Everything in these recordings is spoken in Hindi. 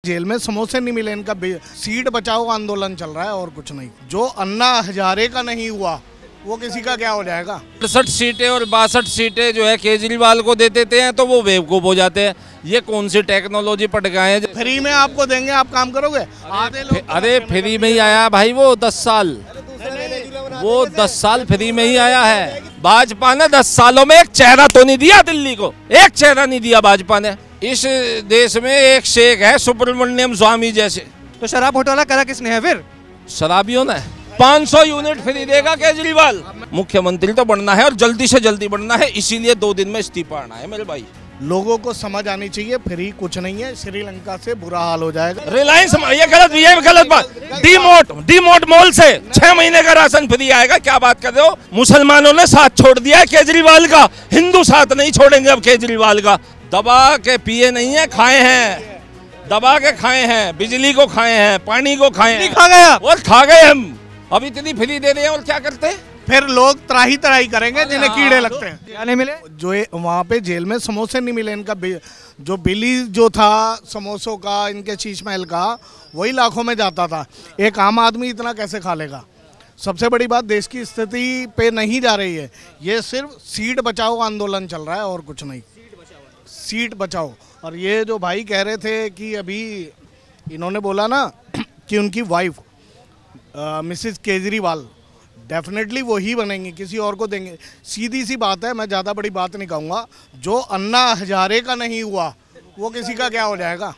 जेल में समोसे नहीं मिले, इनका सीट बचाओ आंदोलन चल रहा है और कुछ नहीं। जो अन्ना हजारे का नहीं हुआ वो किसी का क्या हो जाएगा। 68 सीटें और 62 सीटें जो है केजरीवाल को दे देते हैं तो वो बेवकूफ हो जाते हैं। ये कौन सी टेक्नोलॉजी पट गए हैं? फ्री में आपको देंगे, आप काम करोगे? आधे लोग अरे फ्री में ही आया भाई, वो 10 साल, वो 10 साल फ्री में ही आया है। भाजपा ने 10 सालों में एक चेहरा तो नहीं दिया दिल्ली को, एक चेहरा नहीं दिया भाजपा ने। इस देश में एक शेख है सुब्रमण्यम स्वामी जैसे। तो शराब घोटाला करा किसने है फिर? शराबियों ने। 500 यूनिट फ्री देगा केजरीवाल। मुख्यमंत्री तो बनना है और जल्दी से जल्दी बनना है, इसीलिए 2 दिन में इस्तीफा आना है मेरे भाई। लोगों को समझ आनी चाहिए, फ्री कुछ नहीं है, श्रीलंका से बुरा हाल हो जाएगा। रिलायंस ये गलत बात। डीमोट मॉल से 6 महीने का राशन फ्री आएगा, क्या बात कर रहे हो? मुसलमानों ने साथ छोड़ दिया है केजरीवाल का, हिंदू साथ नहीं छोड़ेंगे अब केजरीवाल का। दबा के पिए नहीं है, खाए हैं, दबा के खाए हैं, बिजली को खाए हैं, पानी को खाए हैं, खा गया और खा गए हम। अब इतनी फ्री दे रहे हैं और क्या करते हैं? फिर लोग त्राही त्राही करेंगे जिन्हें कीड़े लगते हैं। क्या नहीं मिले? जो वहाँ पे जेल में समोसे नहीं मिले, इनका जो बिली जो था समोसों का, इनके शीश महल का, वही लाखों में जाता था। एक आम आदमी इतना कैसे खा लेगा? सबसे बड़ी बात, देश की स्थिति पे नहीं जा रही है, ये सिर्फ सीट बचाओ आंदोलन चल रहा है और कुछ नहीं। सीट बचाओ। और ये जो भाई कह रहे थे कि अभी इन्होंने बोला ना कि उनकी वाइफ मिसेस केजरीवाल, डेफिनेटली वो ही बनेंगी, किसी और को देंगे। सीधी सी बात है, मैं ज़्यादा बड़ी बात नहीं कहूँगा। जो अन्ना हजारे का नहीं हुआ वो किसी का क्या हो जाएगा?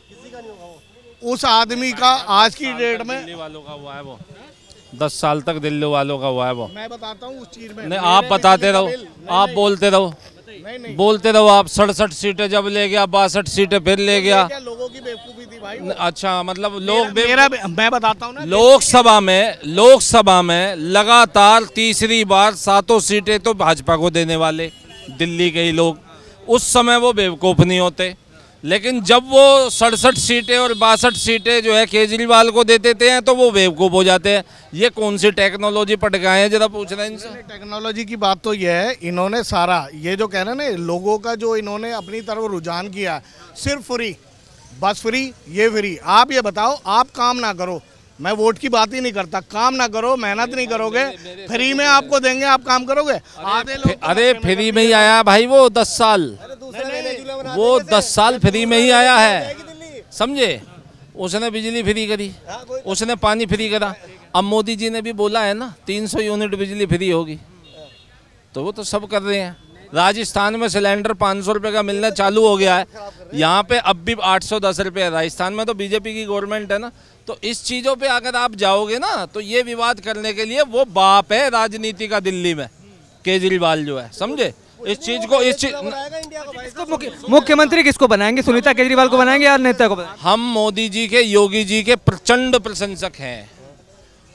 उस आदमी का आज की डेट में दिल्ली वालों का हुआ है वो, 10 साल तक दिल्ली वालों का हुआ है वो। मैं बताता हूँ उस चीज़ में। नहीं, आप बताते रहो, आप बोलते रहो, बोलते रहो। आप 67 सीटें जब ले गया, 62 सीटें फिर ले गया। लोगों की बेवकूफी थी भाई। अच्छा, मतलब लोग मैं बताता हूँ ना, लोकसभा में लगातार तीसरी बार 7 सीटें तो भाजपा को देने वाले दिल्ली के ही लोग, उस समय वो बेवकूफ नहीं होते। लेकिन जब वो 67 सीटें और 62 सीटें जो है केजरीवाल को दे देते हैं तो वो बेवकूफ़ हो जाते हैं। ये कौन सी टेक्नोलॉजी पट गए हैं, जरा पूछ रहे हैं इनसे। टेक्नोलॉजी की बात तो ये है, इन्होंने सारा ये जो कह रहे हैं ना, लोगों का जो इन्होंने अपनी तरफ रुझान किया, सिर्फ फ्री, बस फ्री, ये फ्री। आप ये बताओ, आप काम ना करो, मैं वोट की बात ही नहीं करता, काम ना करो, मेहनत नहीं करोगे, फ्री में आपको देंगे, आप काम करोगे? आधे लोग अरे फ्री में ही आया भाई, वो 10 साल, वो 10 साल फ्री में ही आया है, समझे? उसने बिजली फ्री करी, उसने पानी फ्री करा। अब मोदी जी ने भी बोला है ना 300 यूनिट बिजली फ्री होगी, तो वो तो सब कर रहे हैं। राजस्थान में सिलेंडर 500 रुपये का मिलना चालू हो गया है, यहाँ पे अब भी 810 रुपये है। राजस्थान में तो बीजेपी की गवर्नमेंट है ना, तो इस चीज़ों पे अगर आप जाओगे ना तो ये विवाद करने के लिए वो बाप है राजनीति का दिल्ली में, केजरीवाल जो है, समझे? इस चीज मुख्यमंत्री किसको बनाएंगे? सुनीता केजरीवाल को बनाएंगे या नेता को बनाएंगे? हम मोदी जी के, योगी जी के प्रचंड प्रशंसक हैं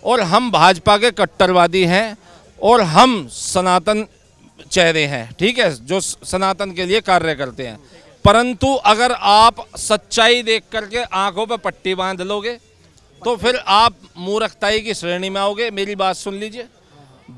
और हम भाजपा के कट्टरवादी हैं और हम सनातन चेहरे हैं, ठीक है, जो सनातन के लिए कार्य करते हैं। परंतु अगर आप सच्चाई देख करके आंखों पे पट्टी बांध लोगे तो फिर आप मूर्खताई की श्रेणी में आओगे। मेरी बात सुन लीजिए,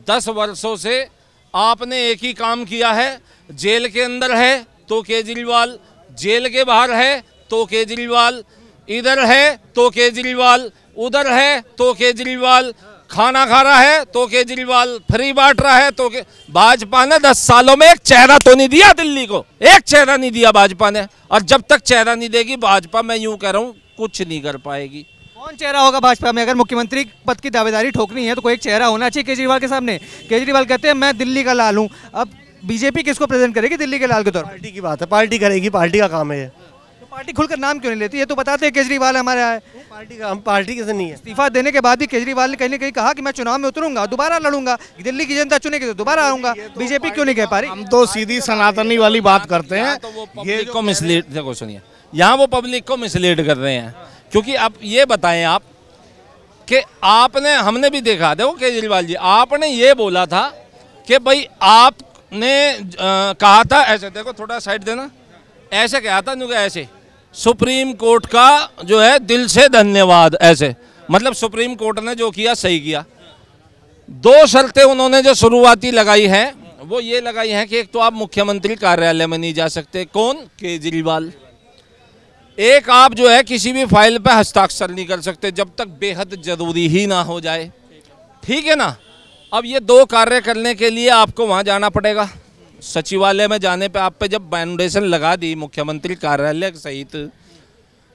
10 वर्षों से आपने एक ही काम किया है, जेल के अंदर है तो केजरीवाल, जेल के बाहर है तो केजरीवाल, इधर है तो केजरीवाल, उधर है तो केजरीवाल, खाना खा रहा है तो केजरीवाल, फ्री बांट रहा है तो भाजपा ने 10 सालों में एक चेहरा तो नहीं दिया दिल्ली को, एक चेहरा नहीं दिया भाजपा ने। और जब तक चेहरा नहीं देगी भाजपा, मैं यूं कह रहा हूं, कुछ नहीं कर पाएगी। कौन चेहरा होगा भाजपा में? अगर मुख्यमंत्री पद की दावेदारी ठोकनी है तो कोई एक चेहरा होना चाहिए केजरीवाल के सामने। केजरीवाल कहते हैं मैं दिल्ली का लाल हूँ, अब बीजेपी किसको प्रेजेंट करेगी दिल्ली के लाल के तौर पर? पार्टी की बात है, पार्टी करेगी, पार्टी का काम है ये। तो पार्टी खुलकर नाम क्यों नहीं लेती? ये तो बताते हैं केजरीवाल हमारे आए। पार्टी का, हम पार्टी किसे नहीं है। इस्तीफा देने के बाद भी केजरीवाल ने कहीं ना कहीं कहा कि मैं चुनाव में उतरूंगा, दोबारा लड़ूंगा, दिल्ली की जनता चुनेगी तो दोबारा आऊंगा। बीजेपी क्यों नहीं कह पा रही? हम तो सीधी सनातनी वाली बात करते हैं। ये को मिसलीड, देखो सुनिए, यहाँ वो पब्लिक को मिसलीड कर रहे हैं, क्योंकि आप ये बताएं आप कि आपने, हमने भी देखा, देखो केजरीवाल जी, आपने ये बोला था कि भाई आपने कहा था ऐसे, देखो थोड़ा साइड देना, ऐसे कहा था नुका, ऐसे सुप्रीम कोर्ट का जो है दिल से धन्यवाद, ऐसे मतलब सुप्रीम कोर्ट ने जो किया सही किया। 2 शर्तें उन्होंने जो शुरुआती लगाई हैं वो ये लगाई हैं कि एक तो आप मुख्यमंत्री कार्यालय में नहीं जा सकते, कौन? केजरीवाल। एक आप जो है किसी भी फाइल पे हस्ताक्षर नहीं कर सकते जब तक बेहद जरूरी ही ना हो जाए, ठीक है ना। अब ये दो कार्य करने के लिए आपको वहाँ जाना पड़ेगा। सचिवालय में जाने पे आप पे जब फाउंडेशन लगा दी मुख्यमंत्री कार्यालय सहित,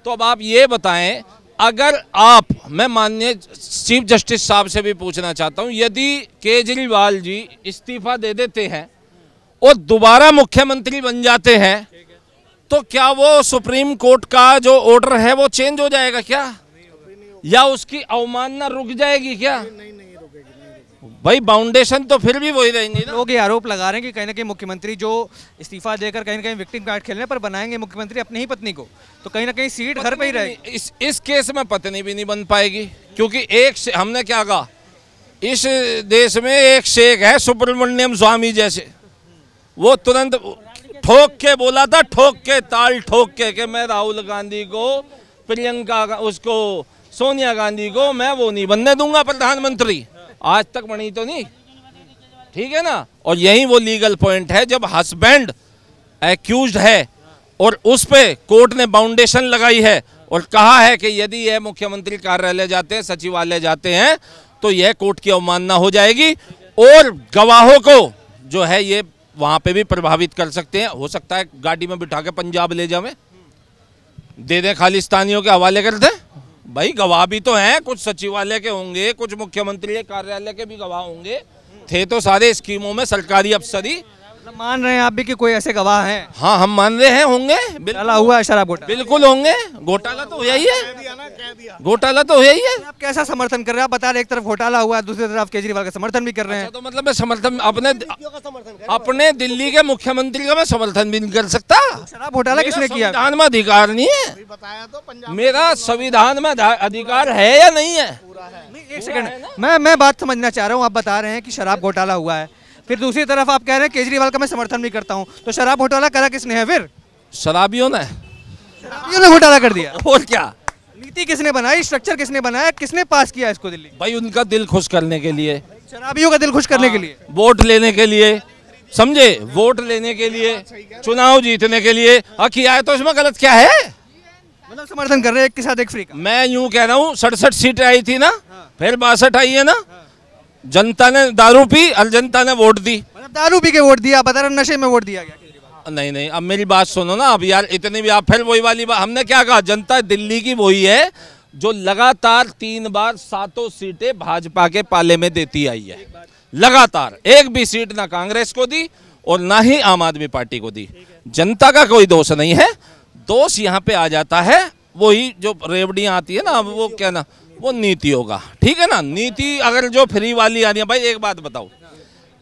तो अब आप ये बताएं, अगर आप, मैं माननीय चीफ जस्टिस साहब से भी पूछना चाहता हूँ, यदि केजरीवाल जी इस्तीफा दे देते हैं और दोबारा मुख्यमंत्री बन जाते हैं, तो क्या वो सुप्रीम कोर्ट का जो ऑर्डर है वो चेंज हो जाएगा क्या, या उसकी अवमानना रुक जाएगी क्या? भाई फाउंडेशन तो फिर भी वही रहेंगी ना। लोग ये आरोप लगा रहे हैं कि कहीं ना कहीं मुख्यमंत्री जो इस्तीफा देकर कहीं ना कहीं विक्टिम कार्ड खेलने पर बनाएंगे मुख्यमंत्री अपनी ही पत्नी को, तो कहीं ना कहीं सीट घर पे ही रहेगी। इस केस में पत्नी भी नहीं बन पाएगी, क्योंकि हमने क्या कहा, इस देश में एक शेख है सुब्रमण्यम स्वामी जैसे, वो तुरंत ठोक के बोला था, ठोक के ताल ठोक के, कि मैं राहुल गांधी को, प्रियंका उसको, सोनिया गांधी को मैं वो नहीं बनने दूंगा प्रधानमंत्री। आज तक बनी तो नहीं, ठीक है ना। और यही वो लीगल पॉइंट है, जब हस्बैंड एक्यूज्ड है और उस पे कोर्ट ने फाउंडेशन लगाई है और कहा है कि यदि यह मुख्यमंत्री कार्यालय जाते हैं, सचिवालय जाते हैं, तो यह कोर्ट की अवमानना हो जाएगी और गवाहों को जो है ये वहां पे भी प्रभावित कर सकते हैं। हो सकता है गाड़ी में बिठा के पंजाब ले जावे, दे दें खालिस्तानियों के हवाले कर दें। भाई गवाह भी तो हैं, कुछ सचिवालय के होंगे, कुछ मुख्यमंत्री कार्यालय के भी गवाह होंगे, थे तो सारे स्कीमों में सरकारी अफसर ही। मान रहे हैं आप भी कि कोई ऐसे गवाह हैं? हाँ, हम मान रहे हैं, होंगे, घोटाला हुआ है शराब घोटाला, बिल्कुल होंगे। घोटाला तो हुआ ही है, घोटाला तो हुआ ही है। आप कैसा समर्थन कर रहे हैं? आप बता रहे एक तरफ घोटाला हुआ है, दूसरी तरफ केजरीवाल का समर्थन भी कर रहे हैं। तो मतलब मैं समर्थन अपने दिल्ली के मुख्यमंत्री का मैं समर्थन भी नहीं कर सकता। शराब घोटाला किसने किया? संविधान में अधिकार नहीं है मेरा, संविधान में अधिकार है या नहीं है? एक सेकंड, मैं बात समझना चाह रहा हूँ। आप बता रहे हैं कि शराब घोटाला हुआ है, फिर दूसरी तरफ आप कह रहे हैं केजरीवाल का मैं समर्थन भी करता हूं, तो शराब घोटाला करा किसने है फिर? शराबियों ने घोटाला कर दिया। और क्या? नीति किसने बनाई, स्ट्रक्चर किसने बनाया, किसने पास किया इसको दिल्ली? भाई उनका दिल खुश करने के लिए, शराबियों का दिल खुश करने के लिए, वोट लेने के लिए, समझे, वोट लेने के लिए, चुनाव जीतने के लिए किया है, तो इसमें गलत क्या है? मतलब समर्थन कर रहे हैं एक के साथ एक फ्री का। मैं यूं कह रहा हूँ, 67 सीटें आई थी ना, फिर 62 आई है ना। जनता ने दारू पी और जनता ने वोट दी। मतलब दारू पी के वोट दिया, बता रहे नशे में वोट दिया गया? नहीं, अब मेरी बात सुनो ना। अब यार इतनी भी आप फिर वही वाली बात, हमने क्या कहा, जनता दिल्ली की वही है जो लगातार 3 बार 7 सीटें भाजपा के पाले में देती आई है। लगातार एक भी सीट ना कांग्रेस को दी और ना ही आम आदमी पार्टी को दी। जनता का कोई दोष नहीं है, दोष यहाँ पे आ जाता है वही जो रेवड़ियाँ आती है ना, अब वो क्या ना, वो नीति होगा, ठीक है ना। नीति अगर जो फ्री वाली आ रही है, भाई एक बात बताओ,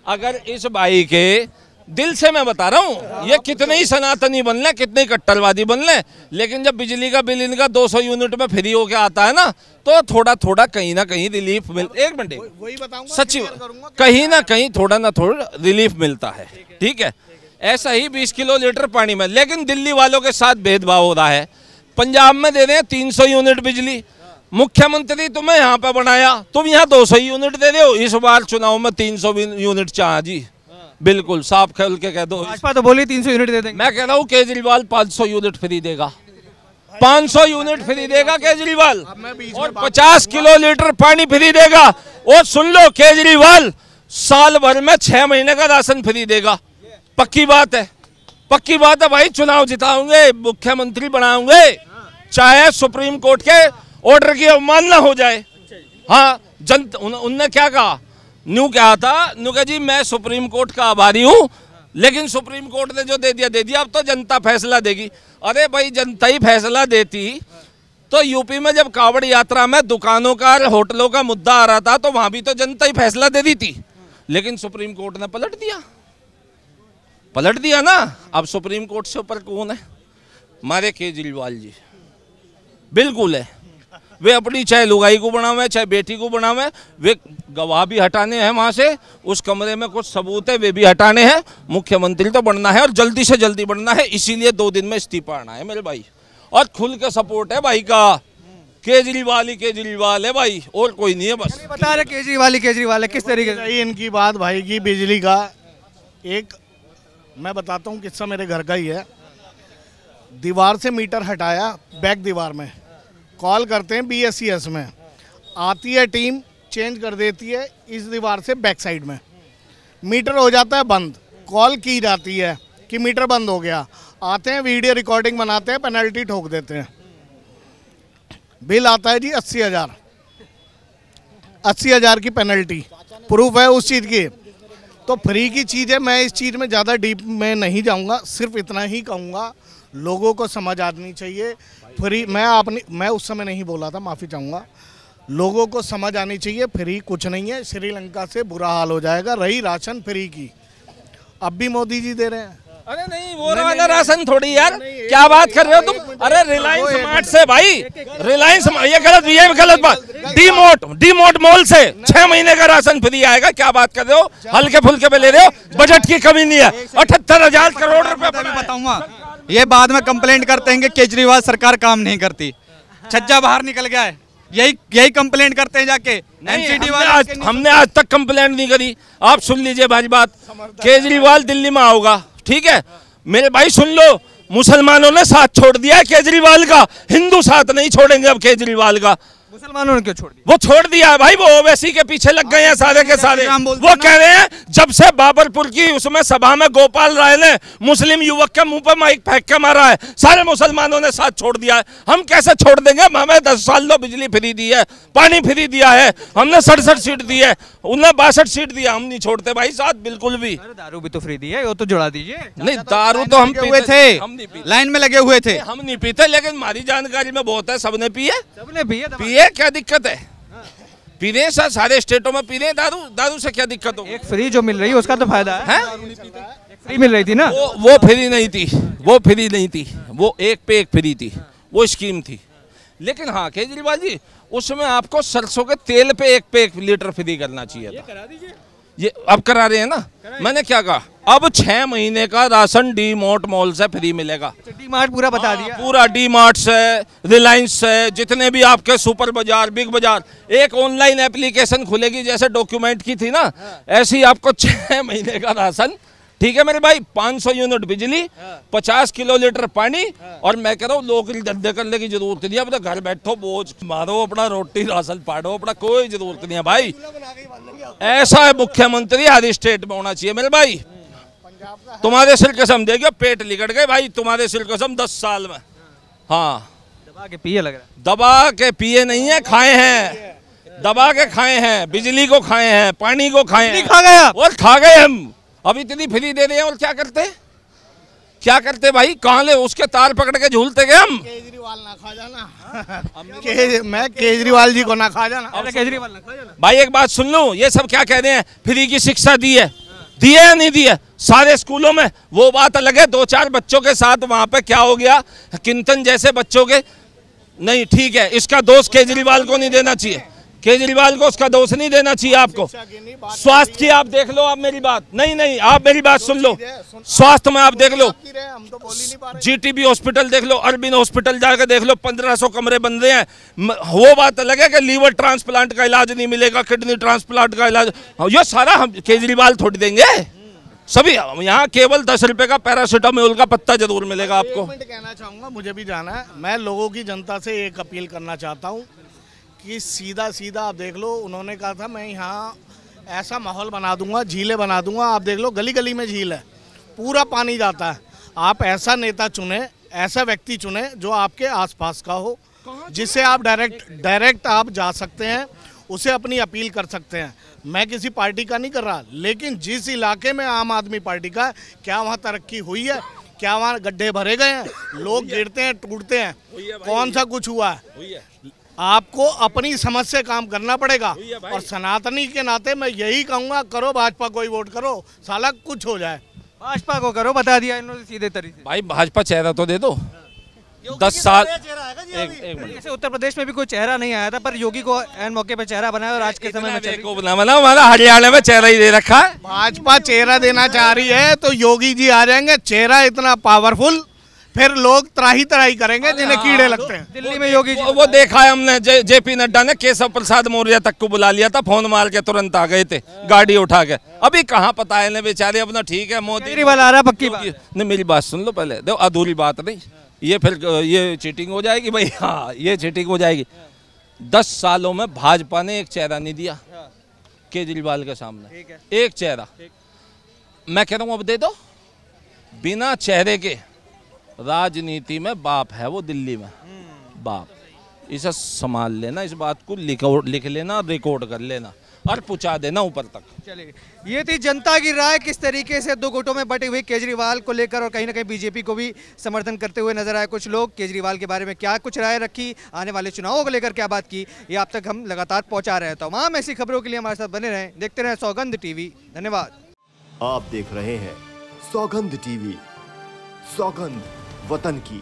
अगर इस भाई के दिल से मैं बता रहा हूँ, ये कितने ही सनातनी बन ले, कितने ही कट्टरवादी बन ले, लेकिन जब बिजली का बिल इनका 200 यूनिट में फ्री होके आता है ना, तो थोड़ा थोड़ा कहीं ना कहीं रिलीफ मिल, एक मिनट वही बताऊंगा, सचिव, कहीं ना कहीं थोड़ा ना थोड़ा रिलीफ मिलता है, ठीक है। ऐसा ही 20 किलो लीटर पानी में, लेकिन दिल्ली वालों के साथ भेदभाव हो रहा है। पंजाब में दे रहे हैं 300 यूनिट बिजली, मुख्यमंत्री तुम्हें यहाँ पे बनाया, तुम यहाँ 200 यूनिट दे रहे हो, इस बार चुनाव में 300 यूनिट चाह जी, बिल्कुल साफ खोल के कह दो। भाजपा तो बोली 300 यूनिट दे देंगे, मैं कह रहा हूँ केजरीवाल 500 यूनिट फ्री देगा, 500 यूनिट फ्री देगा केजरीवाल, और 50 किलो लीटर पानी फ्री देगा। और सुन लो, केजरीवाल साल भर में 6 महीने का राशन फ्री देगा। पक्की बात है, पक्की बात है भाई। चुनाव जिताऊंगे, मुख्यमंत्री बनाऊंगे, चाहे सुप्रीम कोर्ट के ऑर्डर की अवमानना हो जाए। हाँ, उनने क्या कहा, न्यू कहा था, न्यू कहा जी मैं सुप्रीम कोर्ट का आभारी हूँ, लेकिन सुप्रीम कोर्ट ने जो दे दिया, अब तो जनता फैसला देगी। अरे भाई, जनता ही फैसला देती तो यूपी में जब कांवड़ यात्रा में दुकानों का, होटलों का मुद्दा आ रहा था, तो वहां भी तो जनता ही फैसला दे दी थी, लेकिन सुप्रीम कोर्ट ने पलट दिया ना। अब सुप्रीम कोर्ट से ऊपर कौन है? हमारे केजरीवाल जी बिल्कुल है। वे अपनी चाहे लुगाई को बनावे, चाहे बेटी को बनावे, वे गवाह भी हटाने हैं वहाँ से, उस कमरे में कुछ सबूत है वे भी हटाने हैं। मुख्यमंत्री तो बनना है और जल्दी से जल्दी बनना है, इसीलिए 2 दिन में इस्तीफा आना है मेरे भाई। और खुल के सपोर्ट है भाई का, केजरीवाल ही केजरीवाल है भाई, और कोई नहीं है। बस बता रहे केजरीवाल है, किस तरीके से इनकी बात भाई की बिजली का, एक मैं बताता हूँ किस्सा मेरे घर का ही है। दीवार से मीटर हटाया, बैक दीवार में कॉल करते हैं BSES में, आती है टीम, चेंज कर देती है इस दीवार से बैक साइड में, मीटर हो जाता है बंद। कॉल की जाती है कि मीटर बंद हो गया, आते हैं वीडियो रिकॉर्डिंग बनाते हैं, पेनल्टी ठोक देते हैं। बिल आता है जी 80,000, 80,000 की पेनल्टी, प्रूफ है उस चीज़ की। तो फ्री की चीज़ है, मैं इस चीज़ में ज़्यादा डीप में नहीं जाऊंगा, सिर्फ इतना ही कहूँगा लोगों को समझ आनी चाहिए। फ्री मैं उस समय नहीं बोला था, माफ़ी चाहूँगा। लोगों को समझ आनी चाहिए फ्री कुछ नहीं है, श्रीलंका से बुरा हाल हो जाएगा। रही राशन फ्री की, अब भी मोदी जी दे रहे हैं। अरे नहीं, वो वाला राशन थोड़ी यार, क्या बात कर रहे हो तुम? अरे रिलायंस स्मार्ट से भाई, रिलायंस, ये गलत, ये गलत बात। डीमोट मॉल से 6 महीने का राशन फ्री आएगा, क्या बात कर रहे हो? हल्के फुल्के पे ले रहे हो, बजट की कमी नहीं है। 78,000 करोड़ रुपए बताऊंगा। ये बाद में कंप्लेंट करते हैं कि केजरीवाल सरकार काम नहीं करती, छज्जा बाहर निकल गया है, यही कंप्लेंट करते हैं जाके। एनसीडी वाले हमने आज तक कंप्लेंट नहीं करी। आप सुन लीजिए भाई बात, केजरीवाल दिल्ली में आओगा, ठीक है मेरे भाई, सुन लो, मुसलमानों ने साथ छोड़ दिया है केजरीवाल का, हिंदू साथ नहीं छोड़ेंगे अब केजरीवाल का। मुसलमानों ने क्यों छोड़ दिया? वो छोड़ दिया है भाई, वो ओवैसी के पीछे लग गए हैं सारे के सारे। वो कह रहे हैं जब से बाबरपुर की उसमें सभा में गोपाल राय ने मुस्लिम युवक के मुंह पर माइक फेंक के मारा है, सारे मुसलमानों ने साथ छोड़ दिया है। हम कैसे छोड़ देंगे? हमें 10 साल तो बिजली फ्री दी है, पानी फ्री दिया है, हमने 67 सीट दी है, उन्हें 62 सीट दिया, हम नहीं छोड़ते भाई साथ बिल्कुल भी। दारू भी तो फ्री दी है, वो तो जुड़ा दीजिए। नहीं, दारू तो हम हुए थे, लाइन में लगे हुए थे, हम नहीं पीते, लेकिन हमारी जानकारी में बहुत है, सबने पिए, सबने पिए, क्या दिक्कत है? पी रहे हैं सारे स्टेटों में, पी रहे हैं दारू, दारू से क्या दिक्कत हो? एक फ्री जो मिल रही है उसका तो फायदा है। फ्री मिल रही थी ना, वो फ्री नहीं थी, वो फ्री नहीं थी, वो एक पे एक फ्री थी, वो स्कीम थी। लेकिन हाँ केजरीवाल जी, उसमें आपको सरसों के तेल पे एक लीटर फ्री करना चाहिए था। करा दीजिए। ये अब करा रहे हैं ना, मैंने क्या कहा, अब 6 महीने का राशन डीमार्ट मॉल से फ्री मिलेगा। डीमार्ट पूरा बता दिया, पूरा डीमार्ट से, रिलायंस से, जितने भी आपके सुपर बाजार, बिग बाजार, एक ऑनलाइन एप्लीकेशन खुलेगी, जैसे डॉक्यूमेंट की थी ना, ऐसे ही आपको 6 महीने का राशन, ठीक है मेरे भाई, 500 यूनिट बिजली, 50 किलो लीटर पानी, और मैं कह रहा हूँ नौकरी धंधे करने की जरूरत नहीं है, अपने घर बैठो, बोझ मारो, अपना रोटी राशन पाड़ो, अपना कोई जरूरत नहीं है भाई। ऐसा है मुख्यमंत्री हर स्टेट में होना चाहिए मेरे भाई। तुम्हारे सिर कसम देगी, पेट लिकट गए भाई तुम्हारे सिर कसम 10 साल में। हाँ, दबा के पिए लग रहा है। दबा के पिए नहीं है, खाए हैं, दबा के खाए हैं, बिजली को खाए हैं, पानी को खाए हैं, खा गए आप। और खा गए हम। अब इतनी फ्री दे रहे हैं और क्या करते, क्या करते भाई? कहाँ ले उसके तार पकड़ के झूलते गए हम। केजरीवाल ना खा जाना मैं केजरीवाल जी को ना खा जाना, केजरीवाल ना खा जाना। भाई एक बात सुन लो, ये सब क्या कह रहे हैं, फ्री की शिक्षा दी है, दी है या नहीं दी है? सारे स्कूलों में, वो बात अलग है 2-4 बच्चों के साथ वहां पे क्या हो गया, किंतन जैसे बच्चों के, नहीं ठीक है, इसका दोष केजरीवाल को नहीं देना चाहिए, केजरीवाल को उसका दोष नहीं देना चाहिए आपको। स्वास्थ्य की आप देख लो, आप मेरी बात नहीं, आप मेरी बात सुन लो, स्वास्थ्य में आप देख लो, GTB हॉस्पिटल देख लो, अरबिंद हॉस्पिटल जाकर देख लो, 1500 कमरे बन रहे हैं। वो बात अलग है कि लीवर ट्रांसप्लांट का इलाज नहीं मिलेगा, किडनी ट्रांसप्लांट का इलाज, ये सारा हम केजरीवाल थोड़ी देंगे सभी। यहाँ केवल 10 रुपए का पैरासीटामोल का पत्ता जरूर मिलेगा आपको। कहना चाहूंगा, मुझे भी जाना है, मैं लोगों की जनता से एक अपील करना चाहता हूँ कि सीधा आप देख लो, उन्होंने कहा था मैं यहाँ ऐसा माहौल बना दूंगा, झीलें बना दूंगा, आप देख लो गली गली में झील है, पूरा पानी जाता है। आप ऐसा नेता चुने, ऐसा व्यक्ति चुने जो आपके आसपास का हो, जिससे आप डायरेक्ट आप जा सकते हैं, उसे अपनी अपील कर सकते हैं। मैं किसी पार्टी का नहीं कर रहा, लेकिन जिस इलाके में आम आदमी पार्टी का है, क्या वहाँ तरक्की हुई है? क्या वहाँ गड्ढे भरे गए हैं? लोग गिरते हैं, टूटते हैं, कौन सा कुछ हुआ है? आपको अपनी समझ से काम करना पड़ेगा। और सनातनी के नाते मैं यही कहूँगा, करो भाजपा को ही वोट करो, साला कुछ हो जाए। भाजपा को करो, बता दिया इन्होंने सीधे तरीके। भाई भाजपा चेहरा तो दे दो, 10 साल। एक मिनट, जैसे उत्तर प्रदेश में भी कोई चेहरा नहीं आया था, पर योगी को एन मौके पर चेहरा बनाया, और आज के समय में हमारा हरियाणा में चेहरा ही दे रखा है। भाजपा चेहरा देना चाह रही है तो योगी जी आ जाएंगे, चेहरा इतना पावरफुल, फिर लोग त्राही करेंगे जिन्हें कीड़े लगते हैं। दिल्ली में योगी जी, वो देखा है हमने, JP नड्डा ने केशव प्रसाद मौर्य तक को बुला लिया था, फोन मार के तुरंत आ गए थे गाड़ी उठा के। अभी कहाँ पता है बेचारे अपना, ठीक है मोदी केजरीवाल आ रहा, पक्की बात। नहीं मेरी बात सुन लो पहले, देखो अधूरी बात नहीं, ये फिर ये चीटिंग हो जाएगी भाई, हाँ ये चीटिंग हो जाएगी। 10 सालों में भाजपा ने एक चेहरा नहीं दिया केजरीवाल के सामने, एक चेहरा। मैं कह रहा हूँ अब दे दो। बिना चेहरे के राजनीति में बाप है वो दिल्ली में, बाप। इसे संभाल लेना, इस बात को लिख लेना, रिकॉर्ड कर लेना और पहुंचा देना ऊपर तक। चलिए, ये थी जनता की राय किस तरीके से 2 गुटों में बटे हुए केजरीवाल को लेकर, और कहीं ना कहीं बीजेपी को भी समर्थन करते हुए नजर आए कुछ लोग। केजरीवाल के बारे में क्या कुछ राय रखी, आने वाले चुनावों को लेकर क्या बात की, ये आप तक हम लगातार पहुंचा रहे हैं। तमाम ऐसी खबरों के लिए हमारे साथ बने रहें, देखते रहें सौगंध टीवी। धन्यवाद। आप देख रहे हैं सौगंध टीवी, सौगंध वतन की।